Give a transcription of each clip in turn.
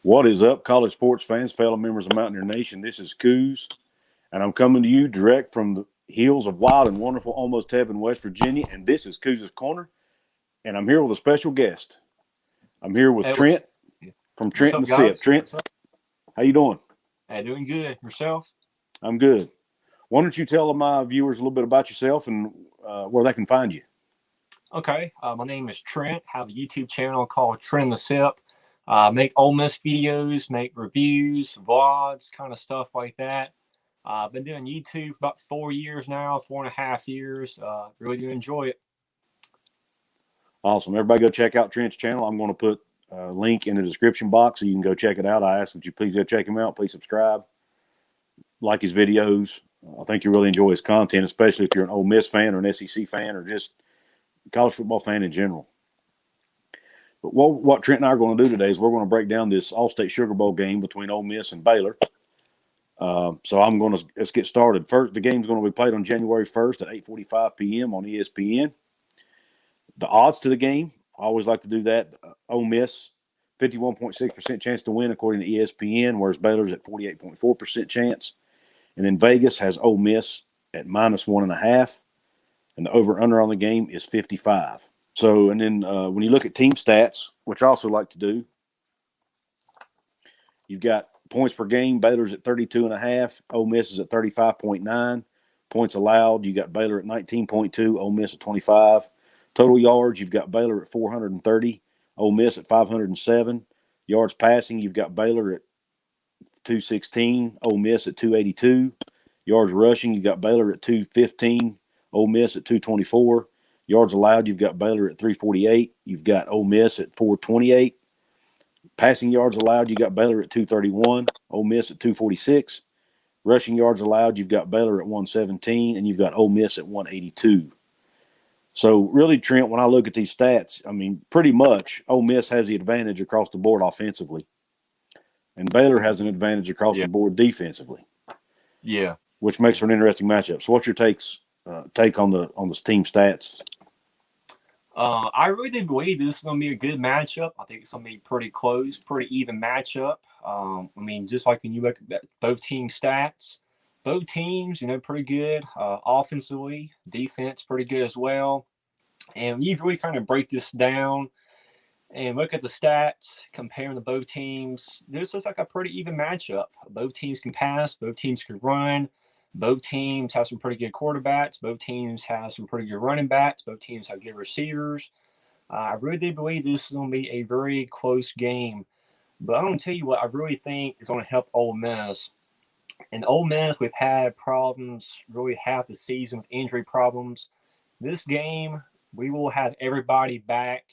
What is up, college sports fans, fellow members of Mountaineer Nation? This is Coos, and I'm coming to you direct from the hills of wild and wonderful Almost Heaven, West Virginia, and this is Coos' Corner, and I'm here with a special guest. I'm here with Hey, Trent from what's Trent and up, the Sipp. guys? Trent, What's up? how you doing? Hey, doing good. Yourself? I'm good. Why don't you tell my viewers a little bit about yourself and where they can find you? Okay. My name is Trent. I have a YouTube channel called Trent the Sip. Make Ole Miss videos, make reviews, vlogs, kind of stuff like that. I've been doing YouTube for about 4 years now, 4.5 years. Really do enjoy it. Awesome. Everybody go check out Trent's channel. I'm going to put a link in the description box so you can go check it out. I ask that you please go check him out. Please subscribe, like his videos. I think you really enjoy his content, especially if you're an Ole Miss fan or an SEC fan or just college football fan in general. But what Trent and I are going to do today is we're going to break down this Allstate Sugar Bowl game between Ole Miss and Baylor. So let's get started. First, the game's going to be played on January 1st at 8:45 p.m. on ESPN. The odds to the game, I always like to do that. Ole Miss, 51.6% chance to win according to ESPN, whereas Baylor's at 48.4% chance. And then Vegas has Ole Miss at -1.5, and the over/under on the game is 55. So, and then when you look at team stats, which I also like to do, you've got points per game. Baylor's at 32.5. Ole Miss is at 35.9. Points allowed, you got Baylor at 19.2. Ole Miss at 25. Total yards, you've got Baylor at 430. Ole Miss at 507. Yards passing, you've got Baylor at 216. Ole Miss at 282. Yards rushing, you've got Baylor at 215. Ole Miss at 224. Yards allowed, you've got Baylor at 348. You've got Ole Miss at 428. Passing yards allowed, you got Baylor at 231. Ole Miss at 246. Rushing yards allowed, you've got Baylor at 117, and you've got Ole Miss at 182. So really, Trent, when I look at these stats, I mean, pretty much Ole Miss has the advantage across the board offensively, and Baylor has an advantage across Yeah. the board defensively, Yeah. which makes for an interesting matchup. So, what's your take on the team stats? I really do believe this is going to be a good matchup. I think it's going to be pretty close, pretty even matchup. Just like when you look at both team stats, both teams, pretty good offensively, defense pretty good as well. And you really kind of break this down and look at the stats, comparing the both teams. This looks like a pretty even matchup. Both teams can pass, both teams can run. Both teams have some pretty good quarterbacks. Both teams have some pretty good running backs. Both teams have good receivers. I really do believe this is going to be a very close game. But I'm going to tell you what I really think is going to help Ole Miss. And Ole Miss, we've had problems really half the season with injury problems. This game, we will have everybody back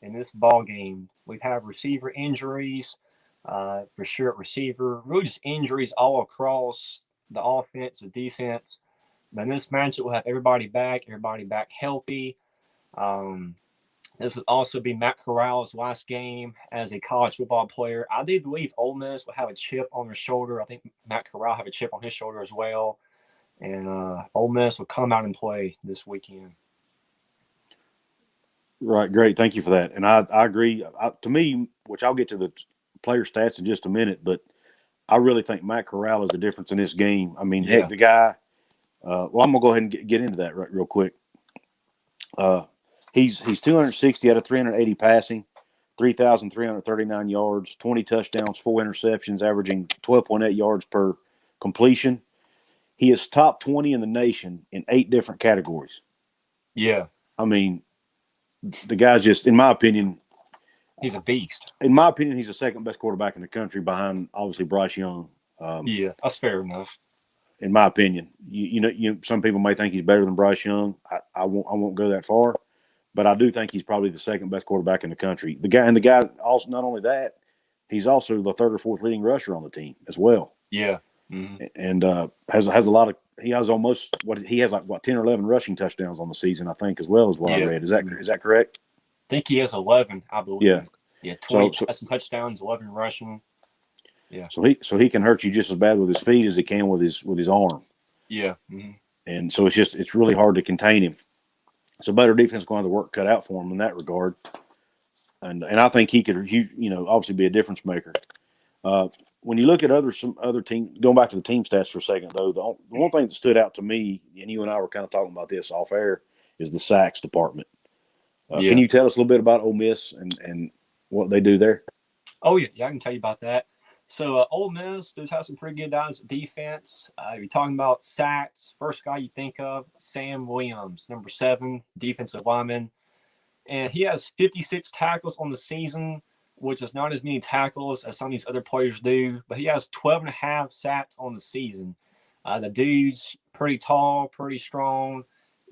in this ball game. We've had receiver injuries, for sure at receiver, really just injuries all across the offense, the defense. But in this matchup, we'll have everybody back healthy. This will also be Matt Corral's last game as a college football player. I do believe Ole Miss will have a chip on their shoulder. I think Matt Corral have a chip on his shoulder as well. And Ole Miss will come out and play this weekend. Right, great. Thank you for that. And I agree. To me, which I'll get to the player stats in just a minute, but I really think Matt Corral is the difference in this game. I mean, heck, Yeah. the guy. Well, I'm gonna go ahead and get into that real quick. He's 260 out of 380 passing, 3,339 yards, 20 touchdowns, 4 interceptions, averaging 12.8 yards per completion. He is top 20 in the nation in 8 different categories. Yeah. I mean, the guy's just, in my opinion, He's a beast. In my opinion, he's the second best quarterback in the country behind, obviously, Bryce Young. Yeah, that's fair enough. In my opinion, some people may think he's better than Bryce Young. I won't go that far, but I do think he's probably the second best quarterback in the country. The guy also, not only that, he's also the third or fourth leading rusher on the team as well. Yeah. Mm-hmm. And has a lot of, he has almost he has like 10 or 11 rushing touchdowns on the season, I think, as well as what I read. Is that correct? I think he has 11, I believe. Yeah. Yeah, 20 passing touchdowns, 11 rushing. Yeah. So he can hurt you just as bad with his feet as he can with his arm. Yeah. Mm-hmm. And so it's really hard to contain him. So better defense is going to have the work cut out for him in that regard. And I think he could obviously be a difference maker. When you look at some other team, going back to the team stats for a second, though, the one thing that stood out to me, and you and I were kind of talking about this off air, is the sacks department. Can you tell us a little bit about Ole Miss and what they do there? Oh, yeah, I can tell you about that. So Ole Miss does have some pretty good guys at defense. You're talking about sacks. First guy you think of, Sam Williams, number 7, defensive lineman. And he has 56 tackles on the season, which is not as many tackles as some of these other players do. But he has 12 and a half sacks on the season. The dude's pretty tall, pretty strong.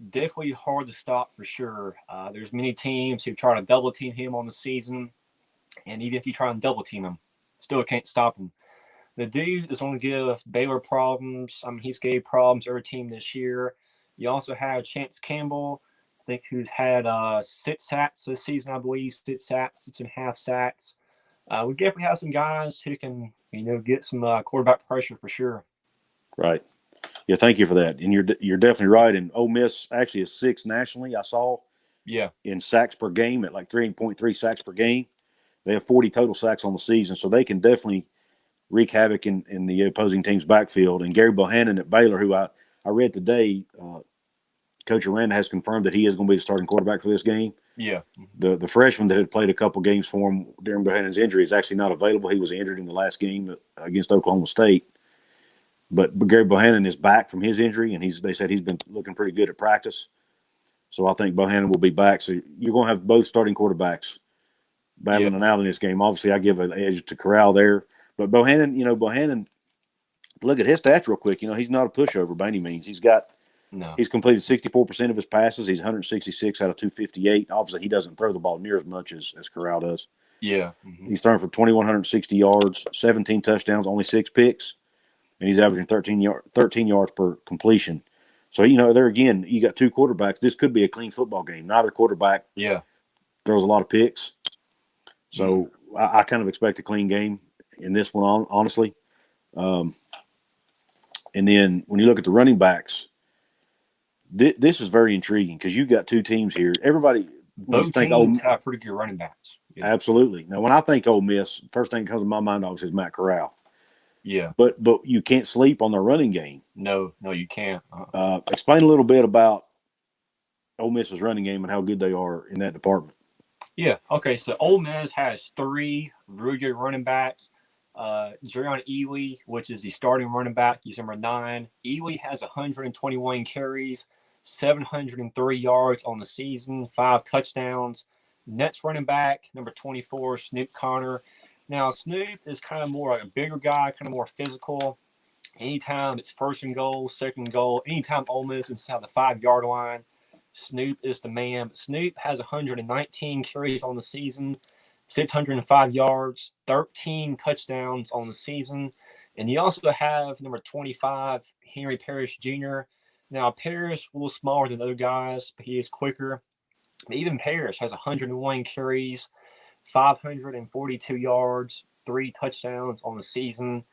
Definitely hard to stop for sure. There's many teams who try to double team him on the season. And even if you try and double team him, still can't stop him. The dude is going to give Baylor problems. I mean, he's gave problems to every team this year. You also have Chance Campbell, I think, who's had 6 sacks this season, I believe. 6 sacks, 6.5 sacks. We definitely have some guys who can, get some quarterback pressure for sure. Right. Yeah, thank you for that. And you're definitely right. And Ole Miss actually is 6th nationally, I saw. Yeah. In sacks per game at like 3.3 sacks per game. They have 40 total sacks on the season, so they can definitely wreak havoc in the opposing team's backfield. And Gerry Bohannon at Baylor, who I read today, Coach Aranda has confirmed that he is going to be the starting quarterback for this game. Yeah. The freshman that had played a couple games for him during Bohannon's injury is actually not available. He was injured in the last game against Oklahoma State. But Gerry Bohannon is back from his injury, and they said he's been looking pretty good at practice. So I think Bohannon will be back. So you're going to have both starting quarterbacks battling it out in this game. Obviously, I give an edge to Corral there. But Bohannon, look at his stats real quick. He's not a pushover by any means. He's completed 64% of his passes. He's 166 out of 258. Obviously, he doesn't throw the ball near as much as Corral does. Yeah. Mm-hmm. He's thrown for 2,160 yards, 17 touchdowns, only 6 picks, and he's averaging 13 yards per completion. So, there again, you got 2 quarterbacks. This could be a clean football game. Neither quarterback throws a lot of picks. So I kind of expect a clean game in this one, honestly. And then when you look at the running backs, this is very intriguing because you've got 2 teams here. Everybody both teams have pretty good running backs. Yeah. Absolutely. Now, when I think Ole Miss, first thing that comes to my mind obviously is Matt Corral. Yeah. But you can't sleep on their running game. No, you can't. Explain a little bit about Ole Miss's running game and how good they are in that department. Yeah. Okay. So Ole Miss has 3 really good running backs. Jerry Ely, which is the starting running back, he's number 9. Ely has 121 carries, 703 yards on the season, 5 touchdowns. Next running back, number 24, Snoop Connor. Now, Snoop is kind of more like a bigger guy, kind of more physical. Anytime it's first and goal, second goal, anytime Ole Miss is inside the 5-yard line, Snoop is the man. Snoop has 119 carries on the season, 605 yards, 13 touchdowns on the season. And you also have number 25, Henry Parrish Jr. Now, Parrish a little smaller than other guys, but he is quicker. But even Parrish has 101 carries, 542 yards, 3 touchdowns on the season.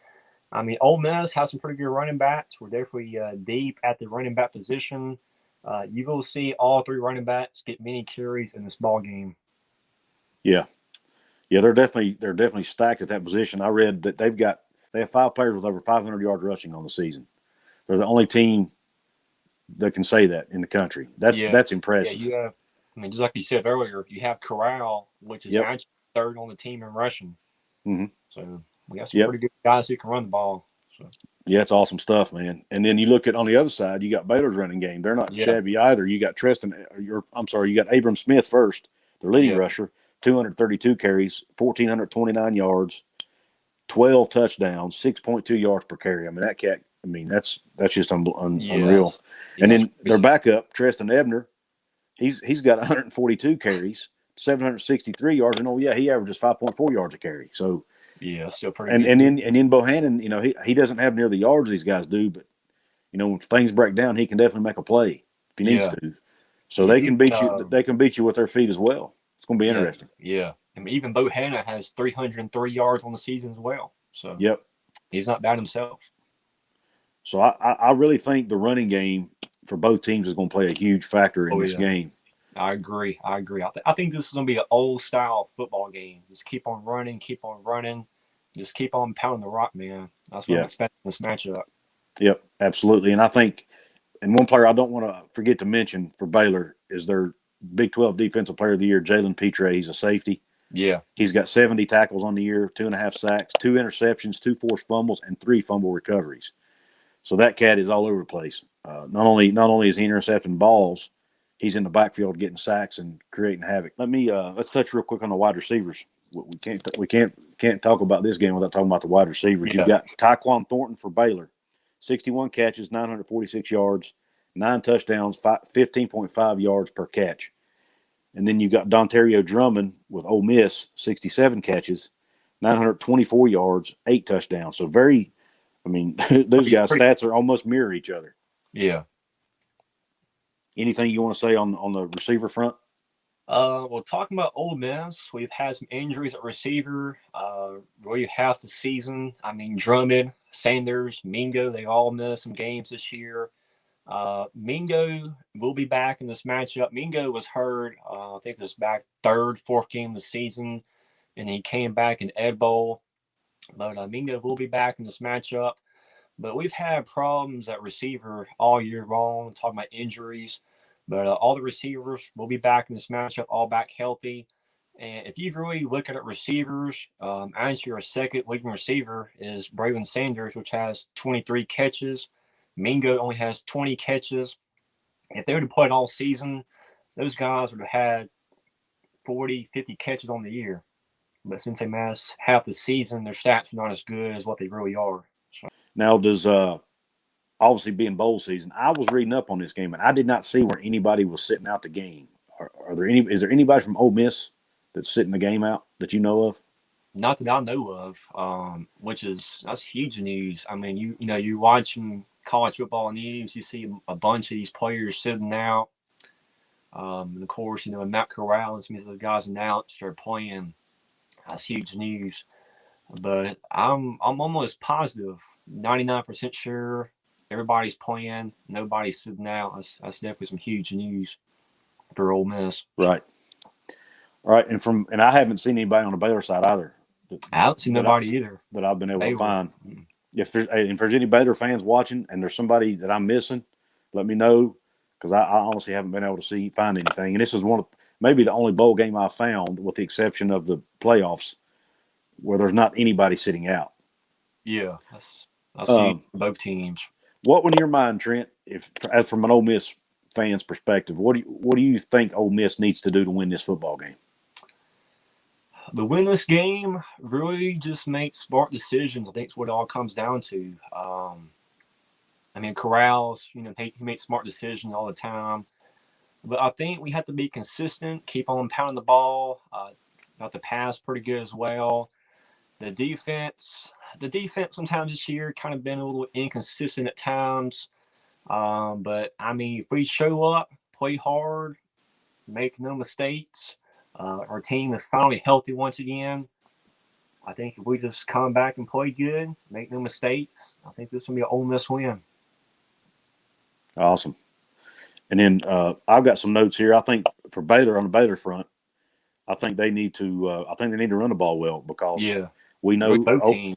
I mean, Ole Miss has some pretty good running backs. We're definitely deep at the running back position. You will see all 3 running backs get many carries in this ball game. Yeah, they're definitely stacked at that position. I read that they have 5 players with over 500 yards rushing on the season. They're the only team that can say that in the country. That's impressive. Yeah, you have. I mean, just like you said earlier, you have Corral, which is actually 3rd on the team in rushing. Mm-hmm. So we got some pretty good guys who can run the ball. So. Yeah, it's awesome stuff, man. And then you look at on the other side, you got Baylor's running game. They're not shabby either. You got you got Abram Smith first, their leading rusher, 232 carries, 1,429 yards, 12 touchdowns, 6.2 yards per carry. I mean, that cat. I mean, that's just unreal. And then their backup, Treston Ebner, he's got 142 carries, 763 yards, and he averages 5.4 yards a carry. So. Yeah, still pretty good. And in Bohannon, he doesn't have near the yards these guys do, but when things break down, he can definitely make a play if he needs to. So they can beat you. They can beat you with their feet as well. It's going to be interesting. Yeah, I mean, even Bohannon has 303 yards on the season as well. So he's not bad himself. So I really think the running game for both teams is going to play a huge factor in this game. I agree. I think this is going to be an old-style football game. Just keep on running. just keep on pounding the rock, man. That's what I'm expecting this matchup. Yep, absolutely. And I think, and one player I don't want to forget to mention for Baylor is their Big 12 Defensive Player of the Year, Jalen Pitre. He's a safety. Yeah. He's got 70 tackles on the year, 2.5 sacks, 2 interceptions, 2 forced fumbles, and 3 fumble recoveries. So that cat is all over the place. Not only is he intercepting balls, he's in the backfield getting sacks and creating havoc. Let's touch real quick on the wide receivers. We can't talk about this game without talking about the wide receivers. Yeah. You've got Tyquan Thornton for Baylor, 61 catches, 946 yards, 9 touchdowns, 15.5 yards per catch. And then you got Dontario Drummond with Ole Miss, 67 catches, 924 yards, 8 touchdowns. So those guys' stats are almost mirror each other. Yeah. Anything you want to say on the receiver front? Well, talking about Ole Miss, we've had some injuries at receiver. Really half the season. I mean, Drummond, Sanders, Mingo, they all missed some games this year. Mingo will be back in this matchup. Mingo was hurt, I think it was back third, fourth game of the season, and he came back in Ed Bowl. But Mingo will be back in this matchup. But we've had problems at receiver all year long, talking about injuries. But all the receivers will be back in this matchup, all back healthy. And if you really look at receivers, actually our second leading receiver is Braylon Sanders, which has 23 catches. Mingo only has 20 catches. If they would have played all season, those guys would have had 40, 50 catches on the year. But since they missed half the season, their stats are not as good as what they really are. So. Now, does obviously being bowl season, I was reading up on this game, and I did not see where anybody was sitting out the game. Is there anybody from Ole Miss that's sitting the game out that you know of? Not that I know of, that's huge news. I mean, you watching college football news, you see a bunch of these players sitting out. And of course, Matt Corral and some of those guys announced they're playing. That's huge news. But I'm almost positive, 99% sure everybody's playing, nobody's sitting out. That's definitely some huge news for Ole Miss. Right. All right, and I haven't seen anybody on the Baylor side either. I haven't seen nobody either that I've been able to find. If there's any Baylor fans watching and there's somebody that I'm missing, let me know, because I honestly haven't been able to find anything. And this is maybe the only bowl game I've found, with the exception of the playoffs, where there's not anybody sitting out. Yeah, that's huge for both teams. What, in your mind, Trent, as from an Ole Miss fan's perspective, what do you think Ole Miss needs to do to win this football game? To win this game, really just make smart decisions. I think it's what it all comes down to. Corral's, he makes smart decisions all the time. But I think we have to be consistent, keep on pounding the ball, got the pass pretty good as well. The defense sometimes this year kind of been a little inconsistent at times. But if we show up, play hard, make no mistakes, our team is finally healthy once again. I think if we just come back and play good, make no mistakes, I think this will be an Ole Miss win. Awesome. And then I've got some notes here. I think for Baylor, on the Baylor front, I think they need to run the ball well, because we know both teams.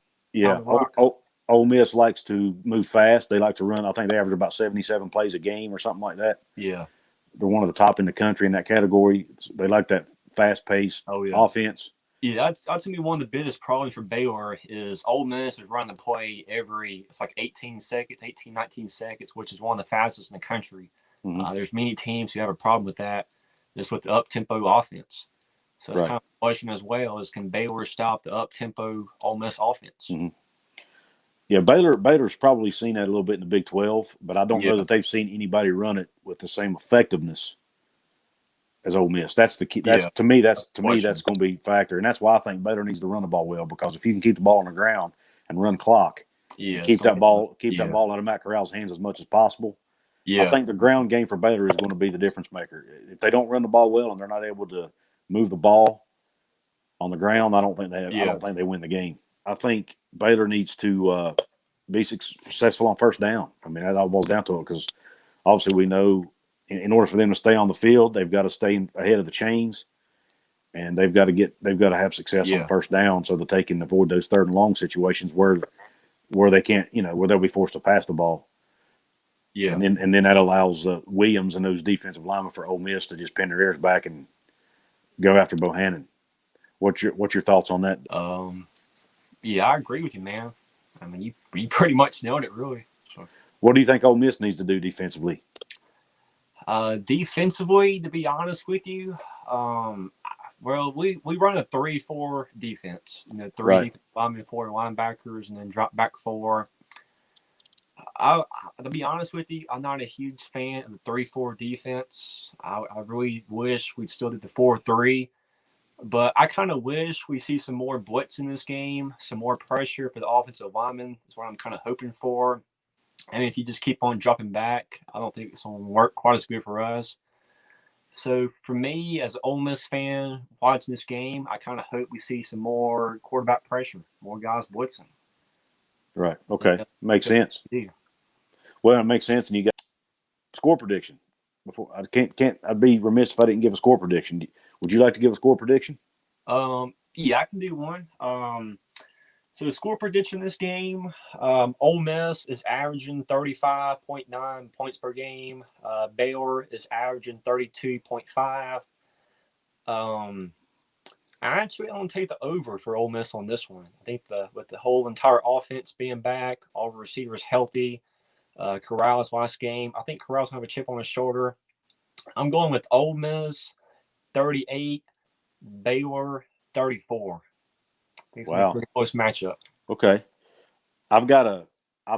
Ole Miss likes to move fast. They like to run. I think they average about 77 plays a game or something like that. Yeah. They're one of the top in the country in that category. They like that fast-paced offense. Yeah, that's going to be one of the biggest problems for Baylor is Ole Miss is running the play it's like 18 seconds, 18, 19 seconds, which is one of the fastest in the country. Mm-hmm. There's many teams who have a problem with that, just with the up-tempo offense. So it's kind of a question as well, is can Baylor stop the up-tempo Ole Miss offense? Mm-hmm. Yeah, Baylor's probably seen that a little bit in the Big 12, but I don't know that they've seen anybody run it with the same effectiveness as Ole Miss. That's the key. To me, that's going to be a factor, and that's why I think Baylor needs to run the ball well, because if you can keep the ball on the ground and run clock, keep that ball out of Matt Corral's hands as much as possible. Yeah. I think the ground game for Baylor is going to be the difference maker. If they don't run the ball well and they're not able to move the ball on the ground, I don't think they win the game. I think Baylor needs to be successful on first down. That all boils down to it, because obviously we know in order for them to stay on the field, they've got to stay ahead of the chains. and they've got to have success on first down so that they can avoid those third and long situations where they can't, where they'll be forced to pass the ball. Yeah, and then that allows Williams and those defensive linemen for Ole Miss to just pin their ears back and go after Bohannon. What's your thoughts on that? Yeah, I agree with you, man. I mean, you pretty much nailed it, really. So. What do you think Ole Miss needs to do defensively? Defensively, to be honest with you, well, we run a 3-4 defense. Three linemen, 4 linebackers, and then drop back 4. To be honest with you, I'm not a huge fan of the 3-4 defense. I really wish we'd still did the 4-3. But I kind of wish we see some more blitz in this game, some more pressure for the offensive linemen. That's what I'm kind of hoping for. And if you just keep on dropping back, I don't think it's going to work quite as good for us. So for me, as an Ole Miss fan watching this game, I kind of hope we see some more quarterback pressure, more guys blitzing. Right. Okay. Makes sense. Yeah. Well, it makes sense. And you got score prediction. Before I'd be remiss if I didn't give a score prediction. Would you like to give a score prediction? Yeah, I can do one. So the score prediction this game, Ole Miss is averaging 35.9 points per game. Baylor is averaging 32.5. Actually, I'm going to take the over for Ole Miss on this one. I think with the whole entire offense being back, all the receivers healthy, Corral's last game, I think Corral's going to have a chip on his shoulder. I'm going with Ole Miss 38, Baylor 34. I think it's a pretty close matchup. Okay, I've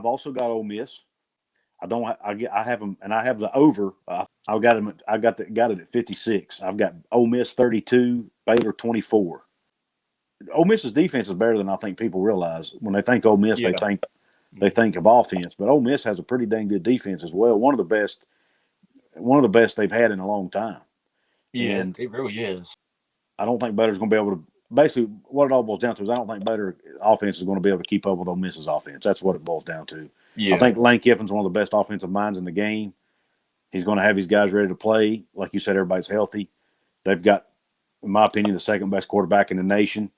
also got Ole Miss. I have them, and I have the over. I've got them. I got it at 56. I've got Ole Miss 32, Baylor 24. Ole Miss's defense is better than I think people realize. When they think Ole Miss, they think of offense, but Ole Miss has a pretty dang good defense as well. One of the best they've had in a long time. Yeah, and it really is. I don't think Baylor's going to be able to. Basically, what it all boils down to is I don't think Baylor offense is going to be able to keep up with Ole Miss's offense. That's what it boils down to. Yeah. I think Lane Kiffin's one of the best offensive minds in the game. He's going to have his guys ready to play. Like you said, everybody's healthy. They've got, in my opinion, the second best quarterback in the nation.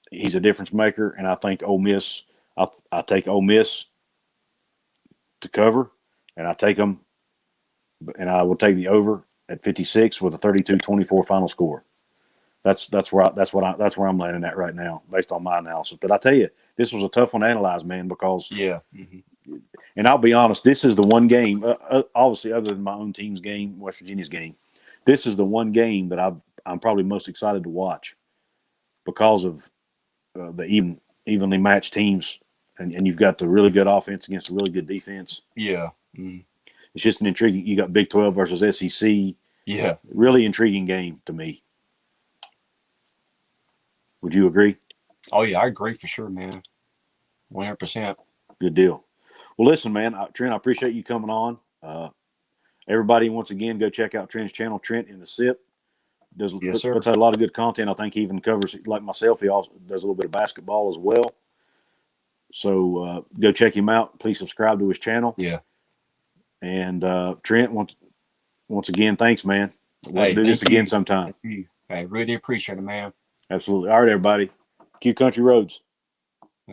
He's a difference maker, and I think Ole Miss. I take Ole Miss to cover, and I take them, and I will take the over at 56 with a 32-24 final score. That's where I'm landing at right now, based on my analysis. But I tell you, this was a tough one to analyze, man, because and I'll be honest, this is the one game, obviously other than my own team's game, West Virginia's game, this is the one game that I'm probably most excited to watch because of the evenly matched teams, and you've got the really good offense against a really good defense. Yeah, it's just an intriguing. You got Big 12 versus SEC. Yeah, really intriguing game to me. Would you agree? Oh, yeah, I agree for sure, man. 100%. Good deal. Well, listen, man, Trent, I appreciate you coming on. Everybody, once again, go check out Trent's channel, Trent in the Sipp. Puts out a lot of good content. I think he even covers, like myself, he also does a little bit of basketball as well. So go check him out. Please subscribe to his channel. Yeah. And Trent, once again, thanks, man. We'll do this again sometime. I really appreciate it, man. Absolutely. All right, everybody. Q Country Roads.